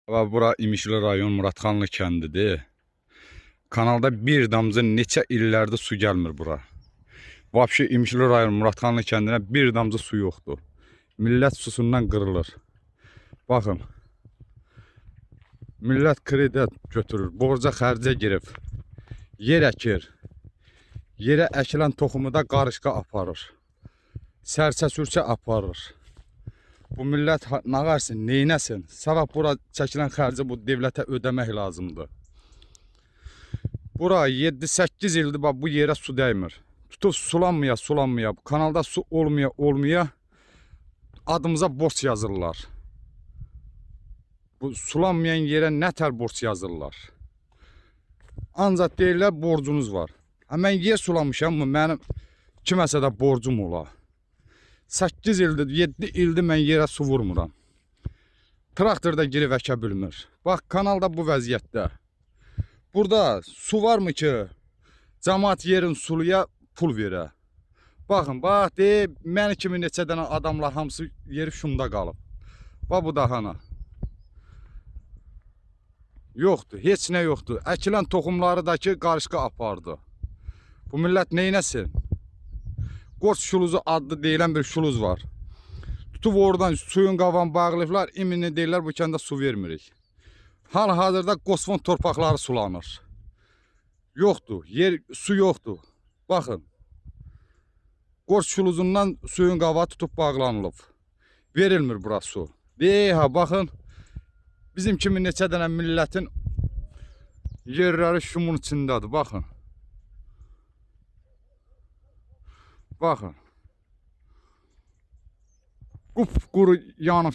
Bura İmişli rayon Muratxanlı kəndidir. Kanalda bir damcı neçə illərdir su gəlmir bura. Vapşı İmişli rayon Muratxanlı kəndinə bir damcı su yoxdur. Millət susundan qırılır. Baxın. Millət kredi götürür, borca xərcə girib. Yer əkir. Yerə əkilən toxumu da qarışqa aparır. Sərsə-sürsə aparır. Bu millət nə qarşısın, neynəsin? Sabah bura çəkilən xərci bu devlətə ödəmək lazımdır. Bura 7-8 ildir bu yerə su dəymir. Tutub sulanmaya. Kanalda su olmaya adımıza borc yazırlar. Bu sulanmayan yerə nətər borc yazırlar. Ancaq deyirlər borcunuz var. Mən yer sulamışam, mənim kiməsə də borcum ola. 8 ildir, 7 ildir mən yerə su vurmuram. Traktor da girib əkə bilmir. Bax, kanalda bu vəziyyətdə. Burada su varmı ki, cəmaat yerin suluya pul verə? Baxın, bax, məni kimi neçə dənə adamlar hamısı yeri şumda qalıb. Bax, bu da hana. Yoxdur, heç nə yoxdur. Əkilən toxumları da ki, qarışqa apardı. Bu millət neynəsin? Qoç şuluzu adlı deyilən bir şuluz var. Tutub oradan suyun qavan bağlayıblar, iminli deyirlər bu kəndə su vermirik. Hal-hazırda Qosfon torpaqları sulanır. Yoxdur, su yoxdur. Baxın. Qoç şuluzundan suyun qavağı tutub bağlanılıb. Verilmir bura su. Baxın. Bizim kimi neçə dənə millətin yerləri şumun içindədir, baxın. Baxın. Qupquru yanıb